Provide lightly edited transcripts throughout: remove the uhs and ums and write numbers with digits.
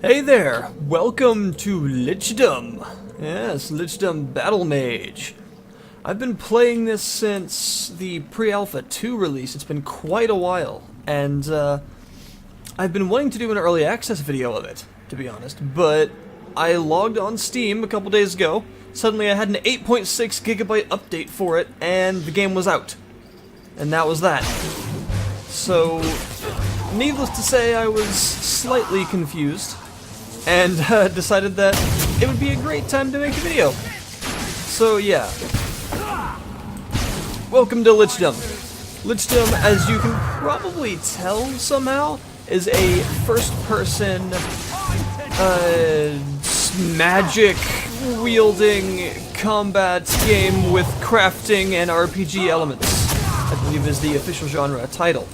Hey there, welcome to Lichdom. Yes, Lichdom Battlemage. I've been playing this since the pre-alpha 2 release. It's been quite a while, and I've been wanting to do an early access video of it, to be honest, but I logged on Steam a couple days ago. Suddenly I had an 8.6 gigabyte update for it, and the game was out. And that was that. So, needless to say, I was slightly confused, and decided that it would be a great time to make a video. So yeah. Welcome to Lichdom. Lichdom, as you can probably tell somehow, is a first-person, magic-wielding combat game with crafting and RPG elements. I believe is the official genre title.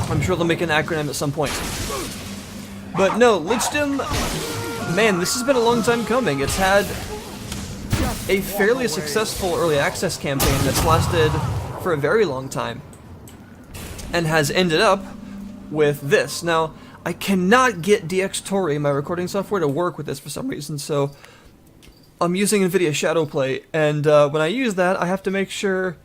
I'm sure they'll make an acronym at some point. But no, Lichdom, man, this has been a long time coming. It's had a fairly successful early access campaign that's lasted for a very long time, and has ended up with this. Now, I cannot get DxTory, my recording software, to work with this for some reason, so I'm using NVIDIA Shadowplay, and when I use that, I have to make sure,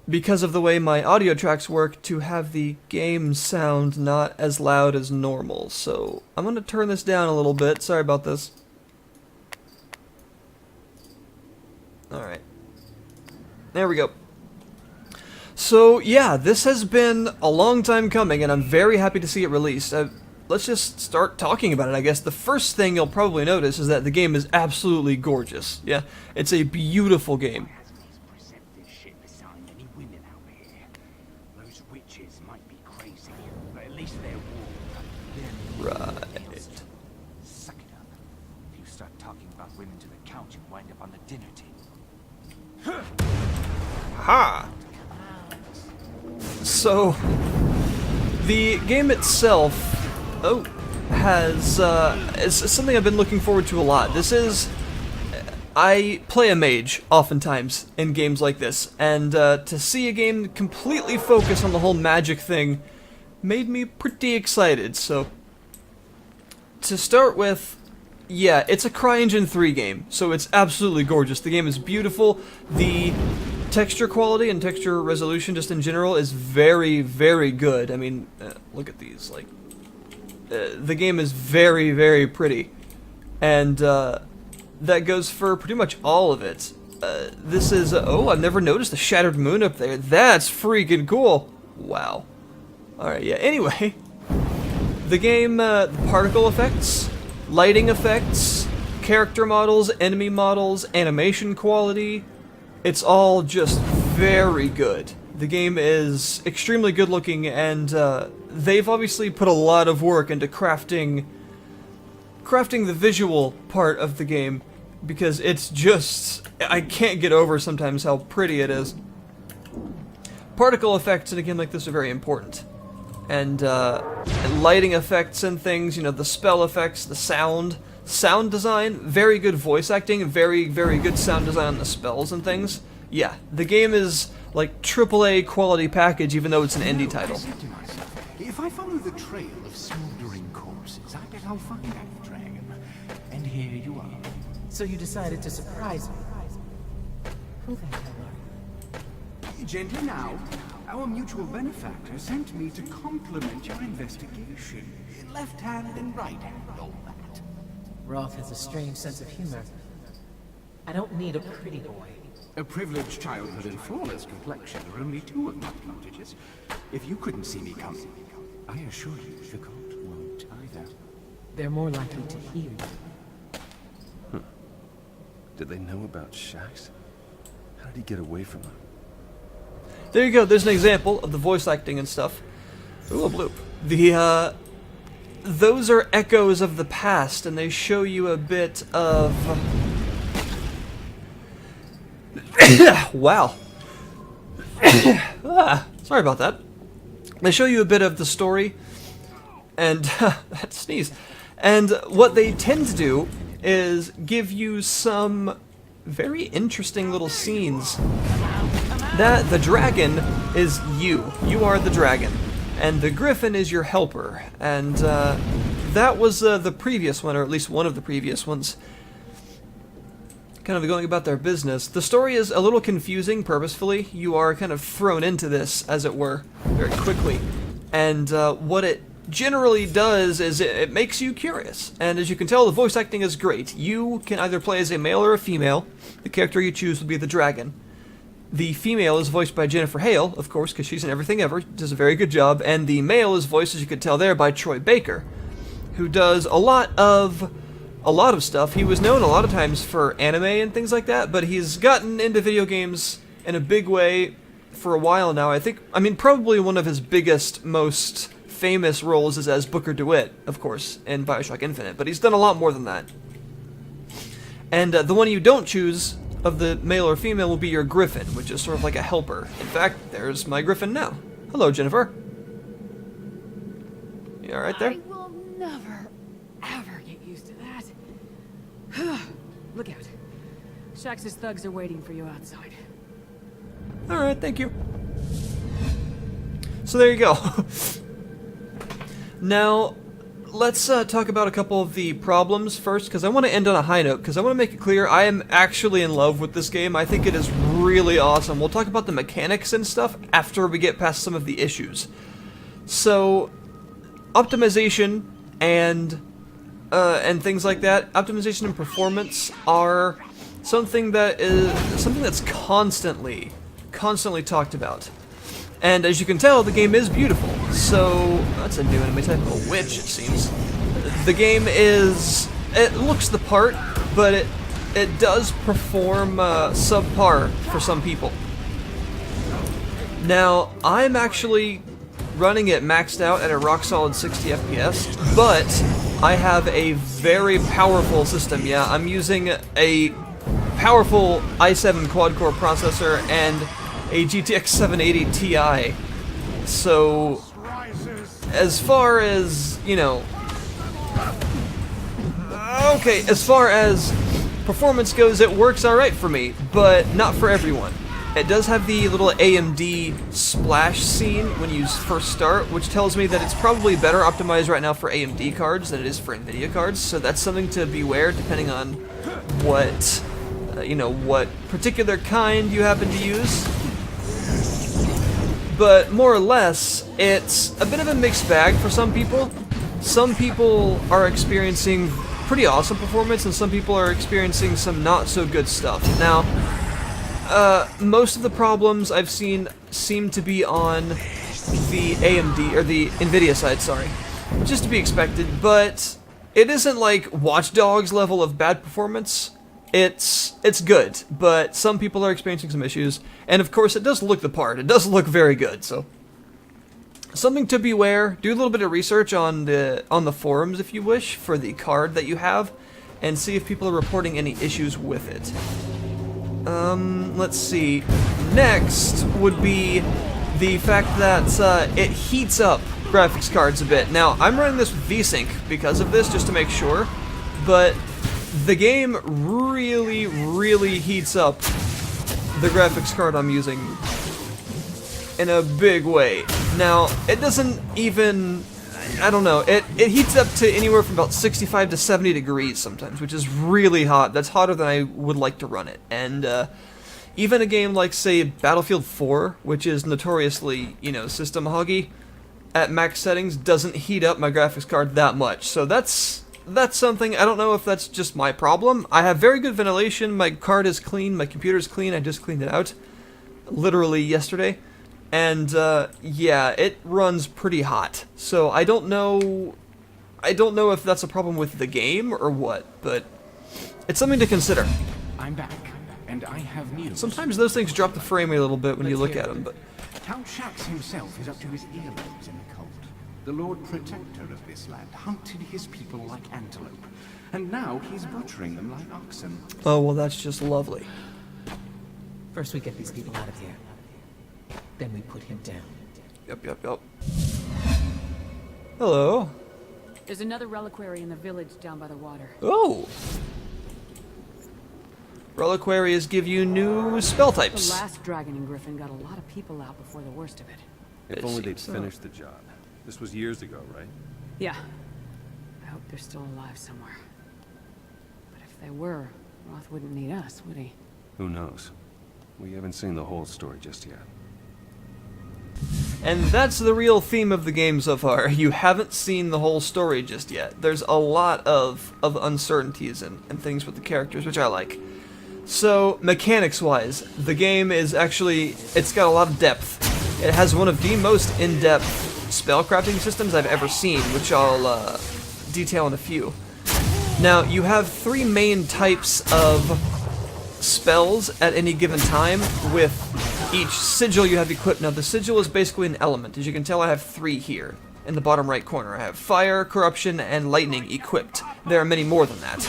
because of the way my audio tracks work, to have the game sound not as loud as normal. So I'm going to turn this down a little bit. Sorry about this. Alright. There we go. So yeah, this has been a long time coming, and I'm very happy to see it released. Let's just start talking about it, I guess. The first thing you'll probably notice is that the game is absolutely gorgeous. Yeah, it's a beautiful game. Right. Suck it up. If you start talking about women to the count, you wind up on the dinner table. Ha! So, the game itself, has, is something I've been looking forward to a lot. This is, I play a mage, oftentimes, in games like this, and to see a game completely focus on the whole magic thing made me pretty excited, so to start with, yeah, it's a CryEngine 3 game, so it's absolutely gorgeous. The game is beautiful. The texture quality and texture resolution just in general is very, very good. I mean, look at these, like, the game is very, very pretty. And that goes for pretty much all of it. This is, oh, I've never noticed the shattered moon up there. That's freaking cool. Wow. Alright, yeah, anyway. The game, the particle effects, lighting effects, character models, enemy models, animation quality, it's all just very good. The game is extremely good looking, and they've obviously put a lot of work into crafting the visual part of the game, because it's just, I can't get over sometimes how pretty it is. Particle effects in a game like this are very important. And lighting effects and things, you know, the spell effects, the sound design, very good voice acting, very, very good sound design on the spells and things. Yeah, the game is like AAA quality package, even though it's an indie title. I said to myself, if I follow the trail of smoldering corpses, I bet I'll find that dragon. And here you are. So you decided to surprise me. Who the hell are you? Gently now. Our mutual benefactor sent me to compliment your investigation. Left hand and right hand, all that. Roth has a strange sense of humor. I don't need a pretty boy. A privileged childhood and flawless complexion are only two of my advantages. If you couldn't see me coming, I assure you the cult won't either. They're more likely to hear you. Did they know about Shax? How did he get away from them? There you go, there's an example of the voice acting and stuff. Ooh, a bloop. Those are echoes of the past, and they show you a bit of... wow. Sorry about that. They show you a bit of the story, and... that sneeze. And what they tend to do is give you some very interesting little scenes. That the dragon is you. You are the dragon. And the griffin is your helper. And that was the previous one, or at least one of the previous ones. Kind of going about their business. The story is a little confusing purposefully. You are kind of thrown into this, as it were, very quickly. And what it generally does is it makes you curious. And as you can tell, the voice acting is great. You can either play as a male or a female. The character you choose will be the dragon. The female is voiced by Jennifer Hale, of course, because she's in Everything Ever, does a very good job, and the male is voiced, as you could tell there, by Troy Baker, who does a lot of stuff. He was known a lot of times for anime and things like that, but he's gotten into video games in a big way for a while now. I mean, probably one of his biggest, most famous roles is as Booker DeWitt, of course, in Bioshock Infinite, but he's done a lot more than that. And the one you don't choose of the male or female will be your griffin, which is sort of like a helper. In fact, there's my griffin now. Hello, Jennifer. You alright there? I will never, ever get used to that. Look out. Shax's thugs are waiting for you outside. Alright, thank you. So there you go. Now, let's talk about a couple of the problems first, because I want to end on a high note, because I want to make it clear I am actually in love with this game. I think it is really awesome. We'll talk about the mechanics and stuff after we get past some of the issues. So, optimization and things like that, optimization and performance are something that's constantly talked about. And as you can tell, the game is beautiful. So, that's a new enemy type, a witch, it seems. The game it looks the part, but it does perform subpar for some people. Now, I'm actually running it maxed out at a rock-solid 60 FPS, but I have a very powerful system. Yeah, I'm using a powerful i7 quad-core processor and a GTX 780 Ti. So, as far as, you know... Okay, as far as performance goes, it works alright for me, but not for everyone. It does have the little AMD splash scene when you first start, which tells me that it's probably better optimized right now for AMD cards than it is for NVIDIA cards, so that's something to beware depending on what, what particular kind you happen to use. But more or less, it's a bit of a mixed bag for some people. Some people are experiencing pretty awesome performance, and some people are experiencing some not so good stuff. Now, most of the problems I've seen seem to be on the AMD, or the NVIDIA side, sorry. Just to be expected, but it isn't like Watch Dogs level of bad performance. It's good, but some people are experiencing some issues, and of course it does look the part. It does look very good, so something to beware. Do a little bit of research on the forums if you wish for the card that you have, and see if people are reporting any issues with it. Let's see. Next would be the fact that it heats up graphics cards a bit. Now, I'm running this with VSync because of this, just to make sure, but the game really heats up the graphics card I'm using in a big way. Now, it doesn't even... I don't know, it heats up to anywhere from about 65 to 70 degrees sometimes, which is really hot. That's hotter than I would like to run it. And even a game like, say, Battlefield 4, which is notoriously, system hoggy, at max settings, doesn't heat up my graphics card that much. So that's something. I don't know if that's just my problem. I have very good ventilation, my card is clean, my computer is clean, I just cleaned it out, literally yesterday. And, yeah, it runs pretty hot. So I don't know if that's a problem with the game or what, but it's something to consider. I'm back, and I have news. Sometimes those things drop the frame rate a little bit when you look at them, but... Count Shax himself is up to his earlobes in the cold. The Lord Protector of this land hunted his people like antelope, and now he's butchering them like oxen. Oh, well, that's just lovely. First we get these people out of here. Then we put him down. Yep. Hello. There's another reliquary in the village down by the water. Oh! Reliquaries give you new spell The types. last dragon and griffin got a lot of people out before the worst of it. If It only they'd seems so. finished the job. This was years ago, right? Yeah. they're still alive somewhere. But if they were, Roth wouldn't need us, would he? Who knows? We haven't seen the whole story just yet. And that's the real theme of the game so far. You haven't seen the whole story just yet. There's a lot of uncertainties and things with the characters, which I like. So, mechanics-wise, the game is actually, it's got a lot of depth. It has one of the most in-depth spellcrafting systems I've ever seen, which I'll detail in a few. Now, you have 3 main types of spells at any given time, with each sigil you have equipped. Now, the sigil is basically an element. As you can tell, I have 3 here. In the bottom right corner, I have fire, corruption, and lightning equipped. There are many more than that.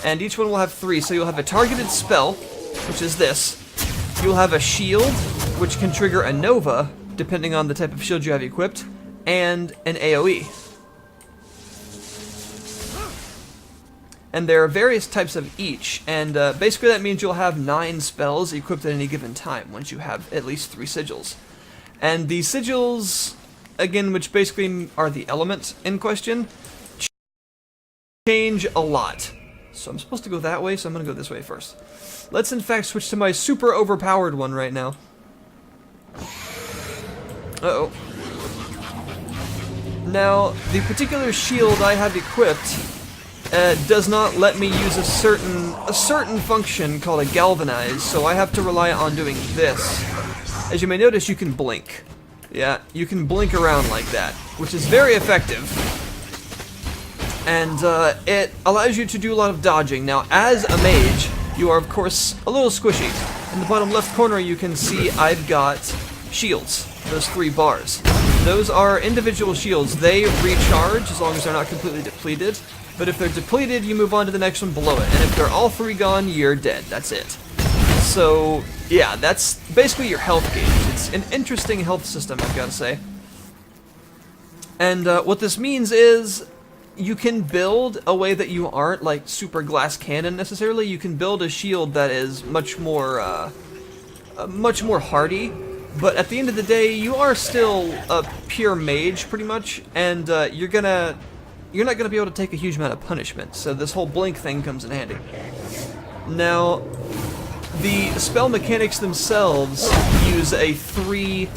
And each one will have 3, so you'll have a targeted spell, which is this. You'll have a shield, which can trigger a nova, depending on the type of shield you have equipped, and an AoE. And there are various types of each, and basically that means you'll have 9 spells equipped at any given time, once you have at least 3 sigils. And the sigils, again, which basically are the elements in question, change a lot. So I'm supposed to go that way, so I'm going to go this way first. Let's in fact switch to my super overpowered one right now. Uh-oh. Now, the particular shield I have equipped does not let me use a certain function called a galvanize, so I have to rely on doing this. As you may notice, you can blink. Yeah, you can blink around like that, which is very effective. And it allows you to do a lot of dodging. Now, as a mage, you are of course a little squishy. In the bottom left corner you can see I've got shields, those 3 bars. Those are individual shields. They recharge as long as they're not completely depleted. But if they're depleted, you move on to the next one below it. And if they're all 3 gone, you're dead. That's it. So, yeah, that's basically your health gauge. It's an interesting health system, I've got to say. And what this means is you can build a way that you aren't like super glass cannon necessarily. You can build a shield that is much more hardy. But at the end of the day, you are still a pure mage, pretty much, and you're not gonna be able to take a huge amount of punishment. So this whole blink thing comes in handy. Now, the spell mechanics themselves use a 3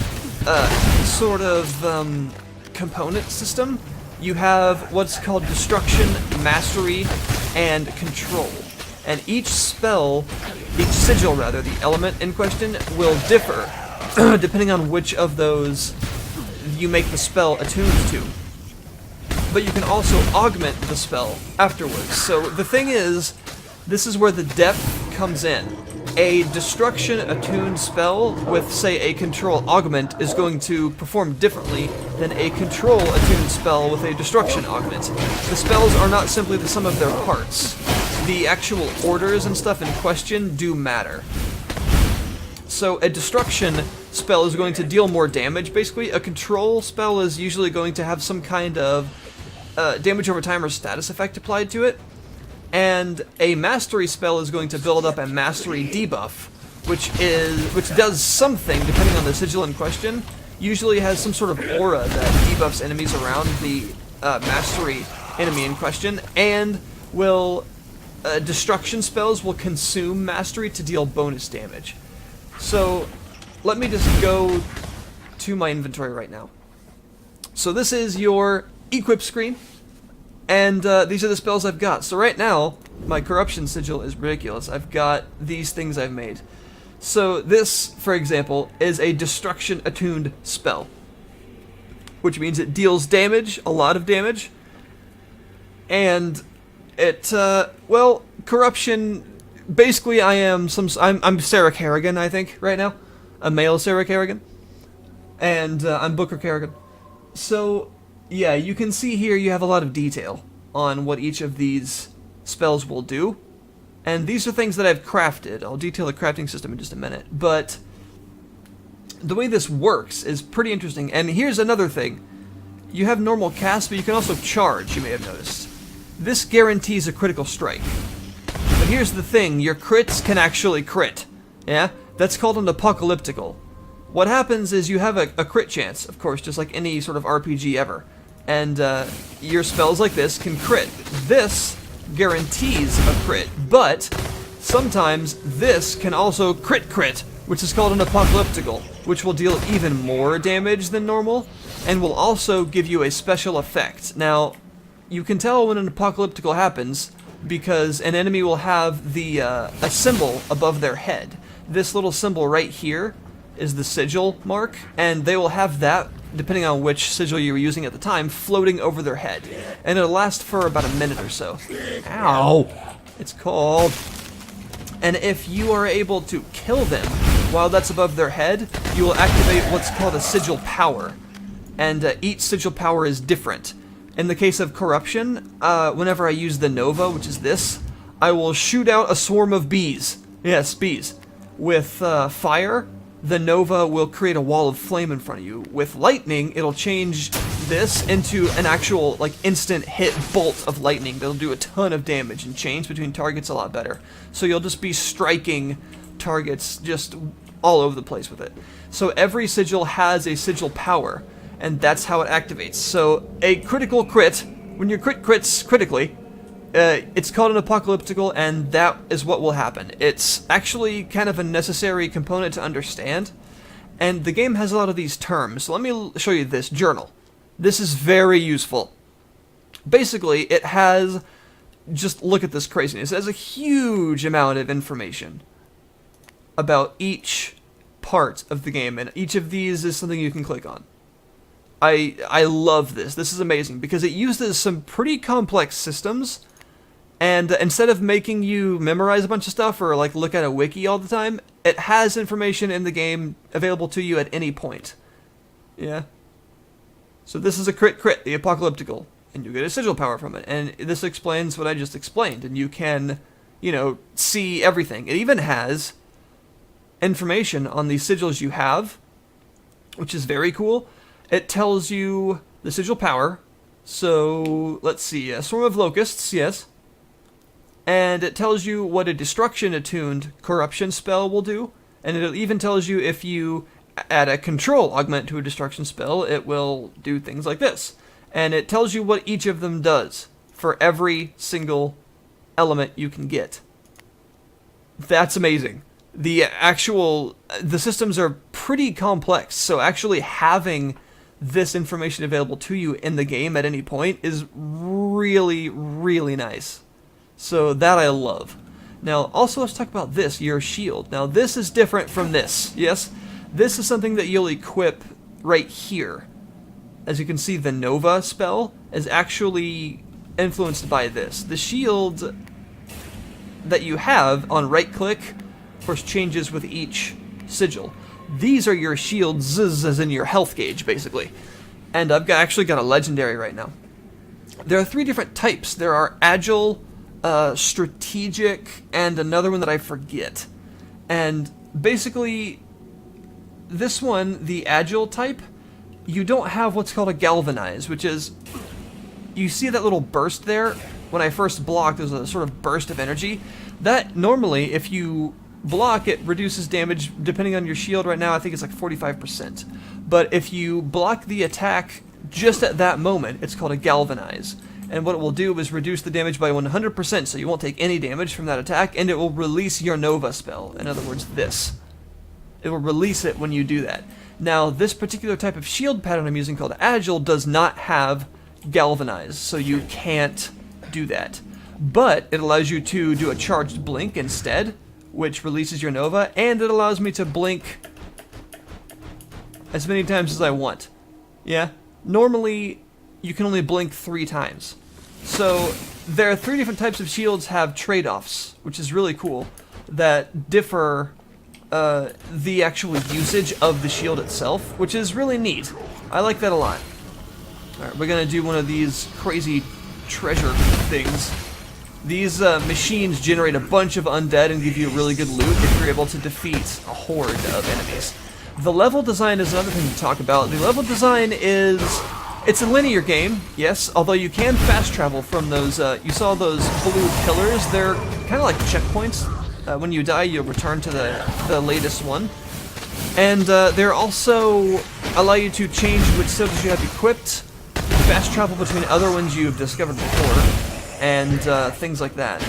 sort of component system. You have what's called destruction, mastery, and control. And each spell, each sigil rather, the element in question, will differ depending on which of those you make the spell attuned to. But you can also augment the spell afterwards. So the thing is, this is where the depth comes in. A destruction attuned spell with, say, a control augment is going to perform differently than a control attuned spell with a destruction augment. The spells are not simply the sum of their parts. The actual orders and stuff in question do matter. So a destruction spell is going to deal more damage, basically. A control spell is usually going to have some kind of damage over time or status effect applied to it. And a mastery spell is going to build up a mastery debuff, which does something depending on the sigil in question. Usually has some sort of aura that debuffs enemies around the mastery enemy in question, and will destruction spells will consume mastery to deal bonus damage. So let me just go to my inventory right now. So this is your equip screen. And these are the spells I've got. So right now, my corruption sigil is ridiculous. I've got these things I've made. So this, for example, is a destruction attuned spell, which means it deals damage, a lot of damage, and it, well, corruption. Basically, I'm Sarah Kerrigan, I think, right now, a male Sarah Kerrigan, and I'm Booker Kerrigan. So yeah, you can see here you have a lot of detail on what each of these spells will do. And these are things that I've crafted. I'll detail the crafting system in just a minute. But the way this works is pretty interesting. And here's another thing. You have normal cast, but you can also charge, you may have noticed. This guarantees a critical strike. But here's the thing, your crits can actually crit. Yeah? That's called an apocalyptical. What happens is you have a crit chance, of course, just like any sort of RPG ever. And your spells like this can crit. This guarantees a crit, but sometimes this can also crit, which is called an apocalyptical, which will deal even more damage than normal, and will also give you a special effect. Now, you can tell when an apocalyptical happens because an enemy will have a symbol above their head. This little symbol right here is the sigil mark, and they will have that, depending on which sigil you were using at the time, floating over their head. And it'll last for about a minute or so. Ow! It's cold. And if you are able to kill them while that's above their head, you will activate what's called a sigil power. And each sigil power is different. In the case of corruption, whenever I use the Nova, which is this, I will shoot out a swarm of bees. Yes, bees. With fire, the Nova will create a wall of flame in front of you. With lightning, it'll change this into an actual, like, instant hit bolt of lightning that'll do a ton of damage and change between targets a lot better. So you'll just be striking targets just all over the place with it. So every sigil has a sigil power, and that's how it activates. So a critical crit, when your crits critically, it's called an apocalyptical, and that is what will happen. It's actually kind of a necessary component to understand, and the game has a lot of these terms. So let me show you this journal. This is very useful. Basically, it has, just look at this craziness, it has a huge amount of information about each part of the game, and each of these is something you can click on. I love this. This is amazing, because it uses some pretty complex systems, and instead of making you memorize a bunch of stuff or like look at a wiki all the time, it has information in the game available to you at any point. Yeah. So this is a crit, the apocalyptical, and you get a sigil power from it. And this explains what I just explained, and you can, you know, see everything. It even has information on the sigils you have, which is very cool. It tells you the sigil power. So let's see, a swarm of locusts, yes. And it tells you what a destruction-attuned corruption spell will do, and it even tells you if you add a control augment to a destruction spell, it will do things like this. And it tells you what each of them does for every single element you can get. That's amazing. The systems are pretty complex, so actually having this information available to you in the game at any point is really, really nice. So that I love. Now, also let's talk about this, your shield. Now, this is different from this, yes? This is something that you'll equip right here. As you can see, the Nova spell is actually influenced by this. The shield that you have on right-click, of course, changes with each sigil. These are your shields, as in your health gauge, basically. And I've actually got a legendary right now. There are 3 different types. There are agile, strategic, and another one that I forget. And basically, this one, the agile type, you don't have what's called a galvanize, which is, you see that little burst there? When I first blocked, there's a sort of burst of energy. That, normally, if you block, it reduces damage, depending on your shield right now, I think it's like 45%. But if you block the attack just at that moment, it's called a galvanize. And what it will do is reduce the damage by 100%, so you won't take any damage from that attack, and it will release your Nova spell. In other words, this. It will release it when you do that. Now, this particular type of shield pattern I'm using called Agile does not have Galvanize, so you can't do that. But it allows you to do a charged blink instead, which releases your Nova, and it allows me to blink as many times as I want. Yeah? Normally, you can only blink 3 times. So, there are 3 different types of shields have trade-offs, which is really cool, that differ the actual usage of the shield itself, which is really neat. I like that a lot. Alright, we're gonna do one of these crazy treasure things. These machines generate a bunch of undead and give you really good loot if you're able to defeat a horde of enemies. The level design is another thing to talk about. The level design is... it's a linear game, yes, although you can fast travel from those, you saw those blue pillars, they're kind of like checkpoints. When you die, you'll return to the latest one. And they're also allow you to change which sigils you have equipped fast travel between other ones you've discovered before, and things like that.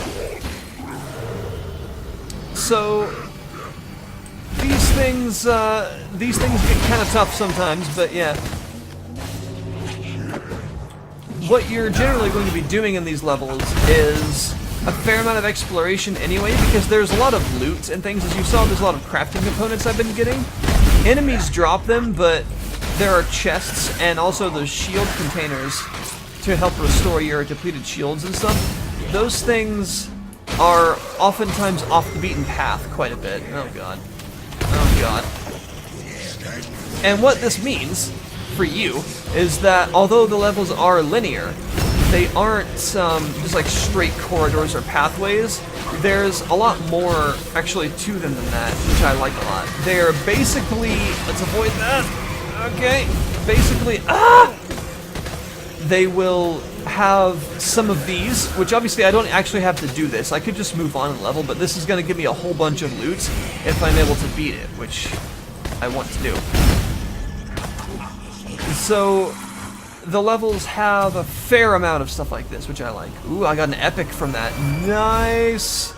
So these things get kind of tough sometimes, but yeah. What you're generally going to be doing in these levels is a fair amount of exploration anyway, because there's a lot of loot and things. As you saw, there's a lot of crafting components I've been getting. Enemies drop them, but there are chests and also those shield containers to help restore your depleted shields and stuff. Those things are oftentimes off the beaten path quite a bit. Oh god. Oh god. And what this means for you is that although the levels are linear, they aren't just like straight corridors or pathways. There's a lot more actually to them than that, which I like a lot. They're basically, let's avoid that. Okay, basically, they will have some of these, which obviously I don't actually have to do this. I could just move on and level, but this is going to give me a whole bunch of loot if I'm able to beat it, which I want to do. So the levels have a fair amount of stuff like this, which I like. Ooh, I got an epic from that. Nice!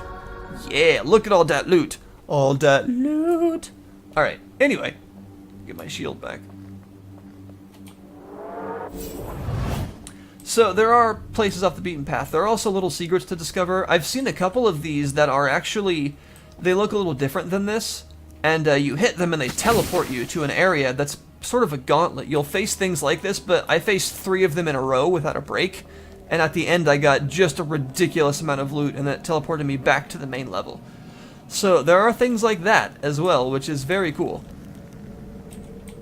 Yeah, look at all that loot. All that loot. Alright, anyway. Get my shield back. So there are places off the beaten path. There are also little secrets to discover. I've seen a couple of these that are actually, they look a little different than this. And you hit them and they teleport you to an area that's sort of a gauntlet. You'll face things like this, but I faced 3 of them in a row without a break, and at the end I got just a ridiculous amount of loot, and that teleported me back to the main level. So there are things like that as well, which is very cool.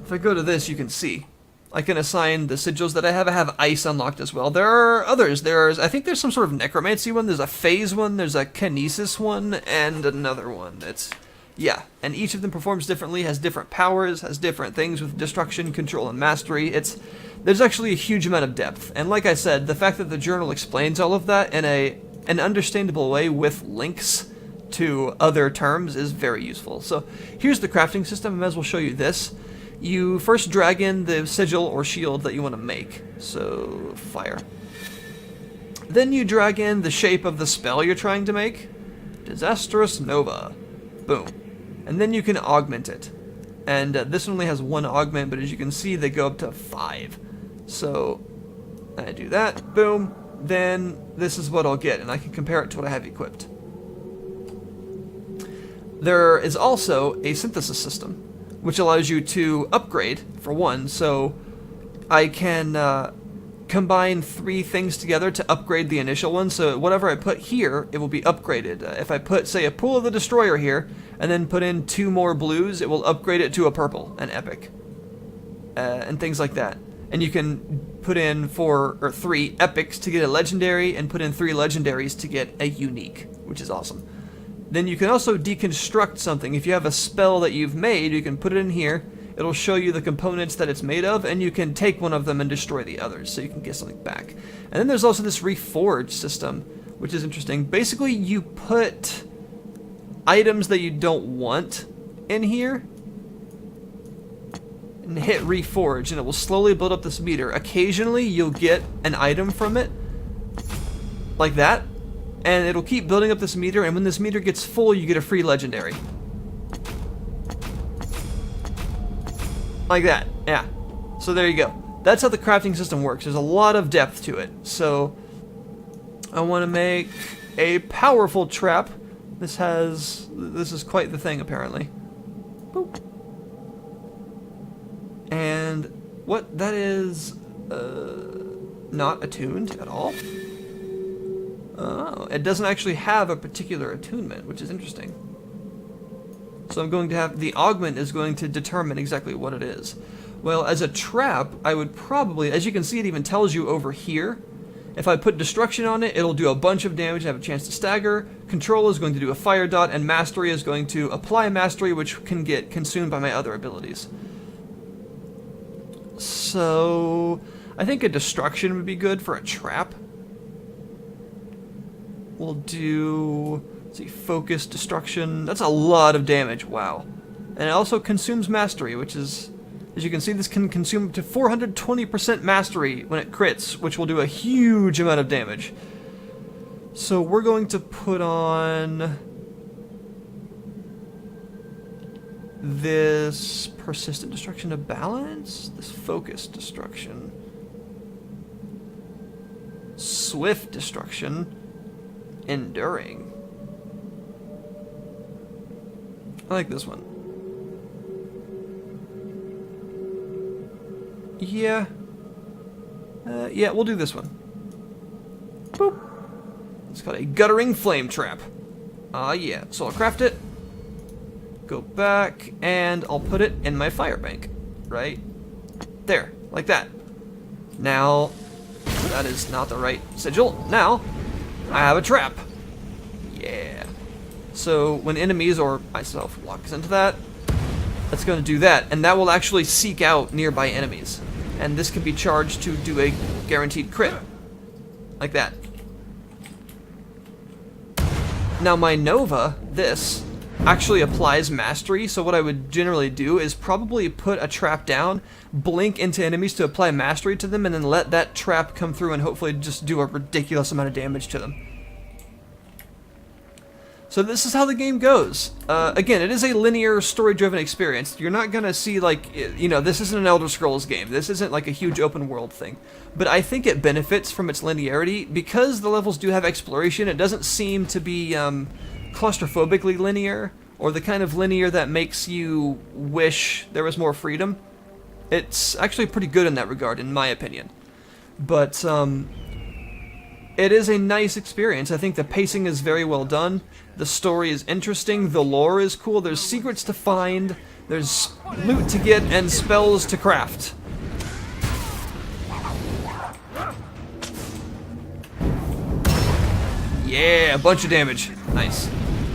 If I go to this, you can see I can assign the sigils that I have ice unlocked as well. There are others. I think there's some sort of necromancy one, there's a phase one, there's a kinesis one, and another one. Yeah, and each of them performs differently, has different powers, has different things with destruction, control, and mastery. There's actually a huge amount of depth, and like I said, the fact that the journal explains all of that in an understandable way with links to other terms is very useful. So here's the crafting system. I might as well show you this. You first drag in the sigil or shield that you want to make. So fire. Then you drag in the shape of the spell you're trying to make. Disastrous Nova. Boom. And then you can augment it. And this one only has 1 augment, but as you can see, they go up to 5. So I do that, boom, then this is what I'll get, and I can compare it to what I have equipped. There is also a synthesis system, which allows you to upgrade, for one, so I can combine 3 things together to upgrade the initial one, so whatever I put here, it will be upgraded. If I put, say, a Pool of the Destroyer here, and then put in 2 more blues, it will upgrade it to a purple, an epic, and things like that. And you can put in 4 or 3 epics to get a legendary, and put in 3 legendaries to get a unique, which is awesome. Then you can also deconstruct something. If you have a spell that you've made, you can put it in here. It'll show you the components that it's made of, and you can take one of them and destroy the others, so you can get something back. And then there's also this reforge system, which is interesting. Basically, you put items that you don't want in here, and hit reforge, and it will slowly build up this meter. Occasionally, you'll get an item from it, like that, and it'll keep building up this meter, and when this meter gets full, you get a free legendary. Like that, yeah. So there you go. That's how the crafting system works. There's a lot of depth to it. So I want to make a powerful trap. This is quite the thing, apparently. Boop. And what that is not attuned at all. Oh, it doesn't actually have a particular attunement, which is interesting. So I'm going to have, the augment is going to determine exactly what it is. Well, as a trap, I would probably, as you can see, it even tells you over here. If I put destruction on it, it'll do a bunch of damage and have a chance to stagger. Control is going to do a fire dot, and mastery is going to apply mastery, which can get consumed by my other abilities. So I think a destruction would be good for a trap. We'll do, let's see, focus, destruction. That's a lot of damage, wow. And it also consumes mastery, which is As you can see, this can consume up to 420% mastery when it crits, which will do a huge amount of damage. So we're going to put on this persistent destruction of balance, this focused destruction, swift destruction, enduring. I like this one. Yeah. Yeah, we'll do this one. Boop. It's called a guttering flame trap. Yeah. So I'll craft it. Go back, and I'll put it in my fire bank. Right there, like that. Now, that is not the right sigil. Now, I have a trap. Yeah. So when enemies or myself walks into that, that's going to do that, and that will actually seek out nearby enemies. And this can be charged to do a guaranteed crit. Like that. Now my Nova, this, actually applies mastery, so what I would generally do is probably put a trap down, blink into enemies to apply mastery to them, and then let that trap come through and hopefully just do a ridiculous amount of damage to them. So this is how the game goes. Again, it is a linear, story-driven experience. You're not gonna see, like, you know, this isn't an Elder Scrolls game. This isn't like a huge open-world thing. But I think it benefits from its linearity. Because the levels do have exploration, it doesn't seem to be claustrophobically linear, or the kind of linear that makes you wish there was more freedom. It's actually pretty good in that regard, in my opinion. But, it is a nice experience. I think the pacing is very well done. The story is interesting. The lore is cool. There's secrets to find. There's loot to get and spells to craft. Yeah, a bunch of damage. Nice.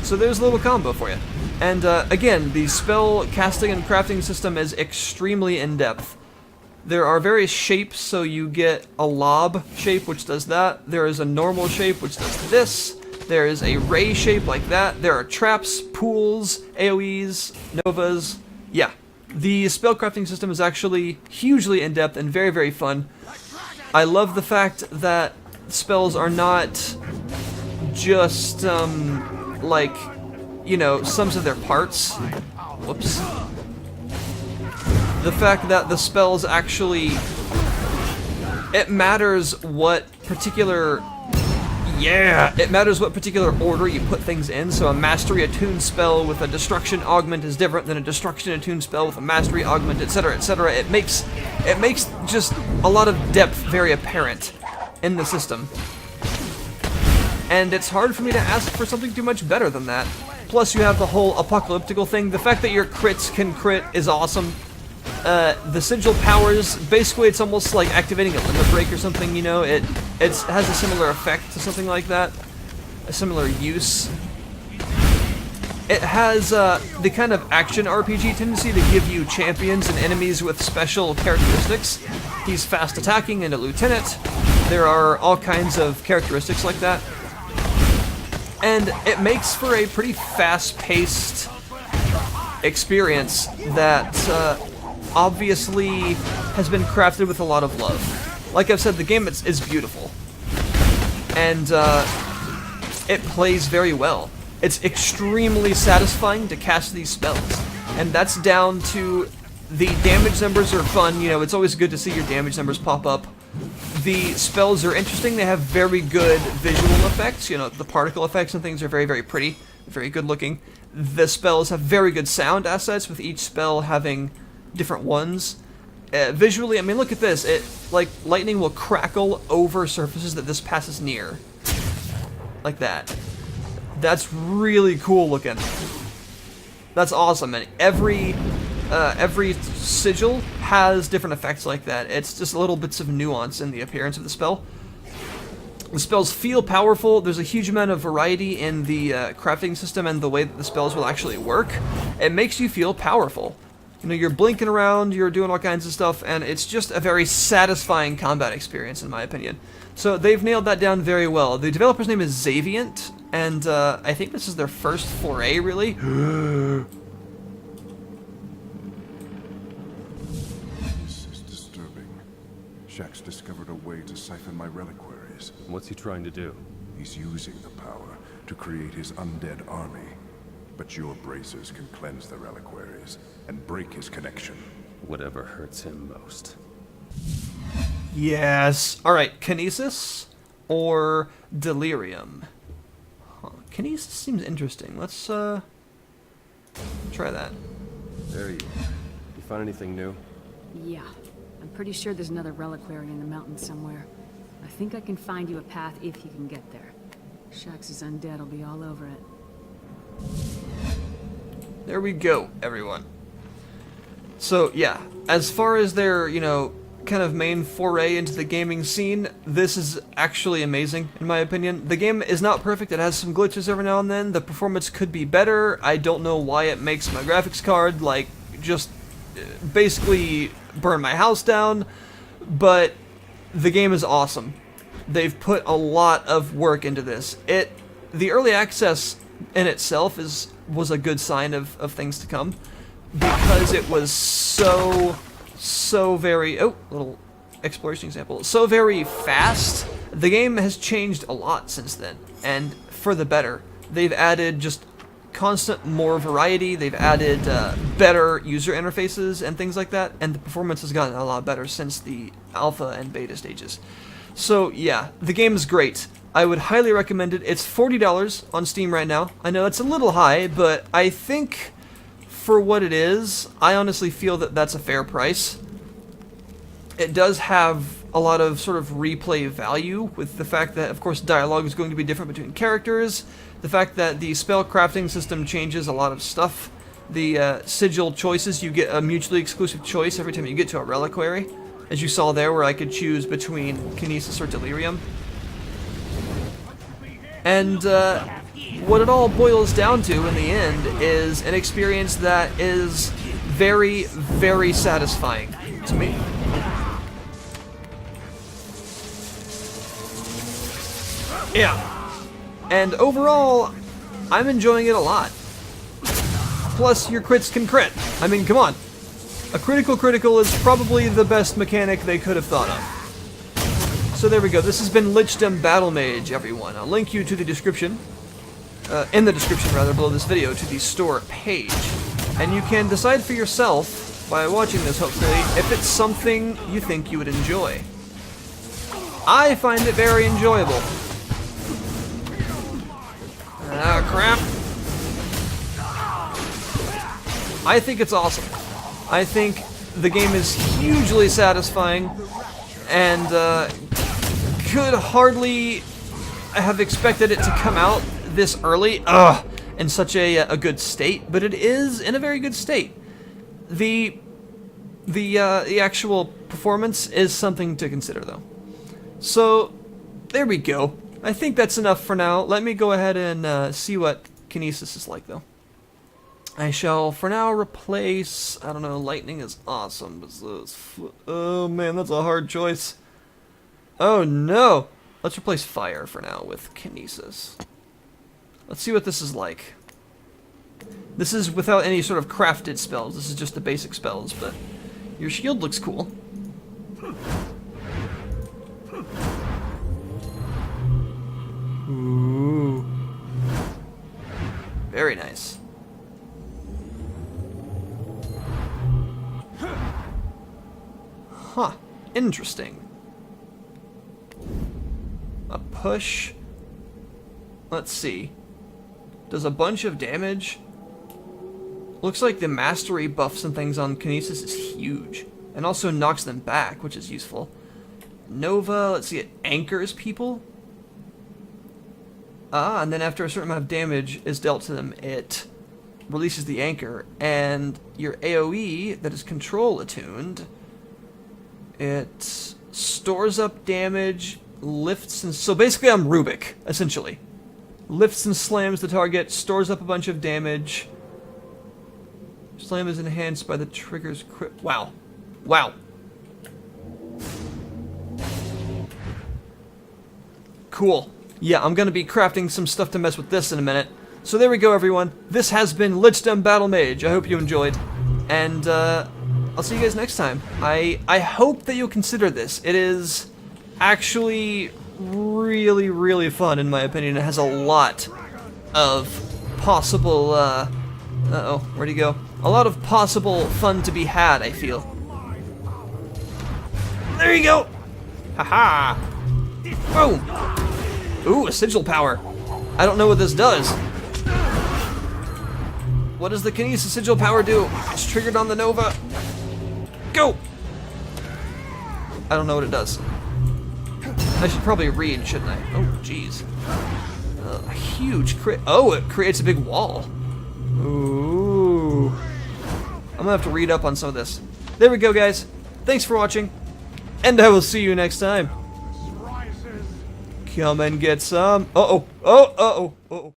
So there's a little combo for you. And again, the spell casting and crafting system is extremely in-depth. There are various shapes, so you get a lob shape, which does that. There is a normal shape, which does this. There is a ray shape like that. There are traps, pools, AoEs, novas. Yeah, the spellcrafting system is actually hugely in-depth and very, very fun. I love the fact that spells are not just, like, you know, sums of their parts. Whoops. The fact that the spells actually, it matters what particular, it matters what particular order you put things in. So a mastery attuned spell with a destruction augment is different than a destruction attuned spell with a mastery augment, etc., etc. It makes just a lot of depth very apparent in the system. And it's hard for me to ask for something too much better than that. Plus you have the whole apocalyptical thing. The fact that your crits can crit is awesome. The sigil powers, basically it's almost like activating a limit break or something, you know, it has a similar effect to something like that, a similar use. It has the kind of action RPG tendency to give you champions and enemies with special characteristics. He's fast attacking and a lieutenant. There are all kinds of characteristics like that. And it makes for a pretty fast-paced experience that obviously has been crafted with a lot of love. Like I've said, the game is beautiful. And it plays very well. It's extremely satisfying to cast these spells. And that's down to the damage numbers are fun. You know, it's always good to see your damage numbers pop up. The spells are interesting. They have very good visual effects. You know, the particle effects and things are very, very pretty. Very good looking. The spells have very good sound assets, with each spell having different ones. Visually, I mean, look at this. It, like, lightning will crackle over surfaces that this passes near. Like that. That's really cool looking. That's awesome. And every sigil has different effects like that. It's just little bits of nuance in the appearance of the spell. The spells feel powerful. There's a huge amount of variety in the crafting system and the way that the spells will actually work. It makes you feel powerful. You know, you're blinking around, you're doing all kinds of stuff, and it's just a very satisfying combat experience, in my opinion. So they've nailed that down very well. The developer's name is Xaviant, and I think this is their first foray, really. Shax discovered a way to siphon my reliquaries. What's he trying to do? He's using the power to create his undead army. But your bracers can cleanse the reliquaries and break his connection. Whatever hurts him most. Yes. Alright, Kinesis or Delirium? Huh. Kinesis seems interesting. Let's, try that. There you are. You find anything new? Yeah. I'm pretty sure there's another reliquary in the mountains somewhere. I think I can find you a path if you can get there. Shax's undead will be all over it. There we go, everyone. So, yeah, as far as their, you know, kind of main foray into the gaming scene, this is actually amazing, in my opinion. The game is not perfect, it has some glitches every now and then, the performance could be better, I don't know why it makes my graphics card, like, just basically burn my house down, but the game is awesome. They've put a lot of work into this. The early access in itself was a good sign of things to come, because it was so very, oh, little exploration example, so very fast. The game has changed a lot since then, and for the better. They've added just constant more variety, they've added better user interfaces and things like that, and the performance has gotten a lot better since the alpha and beta stages. So yeah, the game is great. I would highly recommend it. It's $40 on Steam right now. I know that's a little high, but I think for what it is, I honestly feel that that's a fair price. It does have a lot of sort of replay value with the fact that, of course, dialogue is going to be different between characters, the fact that the spell crafting system changes a lot of stuff, the sigil choices, you get a mutually exclusive choice every time you get to a reliquary, as you saw there where I could choose between Kinesis or Delirium. And what it all boils down to in the end is an experience that is very, very satisfying to me. Yeah. And overall, I'm enjoying it a lot. Plus, your crits can crit. I mean, come on. A critical is probably the best mechanic they could have thought of. So there we go. This has been Lichdom Battlemage, everyone. I'll link you to the description, in the description rather, below this video, to the store page. And you can decide for yourself, by watching this hopefully, if it's something you think you would enjoy. I find it very enjoyable. Ah, crap. I think it's awesome. I think the game is hugely satisfying, and could hardly have expected it to come out this early, in such a good state, but it is in a very good state. The actual performance is something to consider, though. So, there we go. I think that's enough for now. Let me go ahead and see what Kinesis is like, though. I shall, for now, replace, I don't know, lightning is awesome. Oh man, that's a hard choice. Oh no! Let's replace fire for now with Kinesis. Let's see what this is like. This is without any sort of crafted spells. This is just the basic spells, but your shield looks cool. Ooh. Very nice. Huh. Interesting. A push. Let's see. Does a bunch of damage. Looks like the mastery buffs and things on Kinesis is huge. And also knocks them back, which is useful. Nova, let's see, it anchors people. And then after a certain amount of damage is dealt to them, it releases the anchor. And your AoE, that is control attuned, it stores up damage, lifts and... So basically I'm Rubik, essentially. Lifts and slams the target, stores up a bunch of damage. Slam is enhanced by the trigger's crit... Wow. Wow. Cool. Yeah, I'm gonna be crafting some stuff to mess with this in a minute. So there we go, everyone. This has been Lichdom Battlemage. I hope you enjoyed. And, I'll see you guys next time. I hope that you'll consider this. It is actually really, really fun, in my opinion. It has a lot of possible, uh-oh, where'd he go? A lot of possible fun to be had, I feel. There you go! Haha! Boom! Ooh, a sigil power. I don't know what this does. What does the Kinesis sigil power do? It's triggered on the Nova. Go! I don't know what it does. I should probably read, shouldn't I? Oh, jeez. A huge crit. Oh, it creates a big wall. Ooh. I'm gonna have to read up on some of this. There we go, guys. Thanks for watching, and I will see you next time. Come and get some. Uh-oh. Oh, uh-oh. Uh-oh.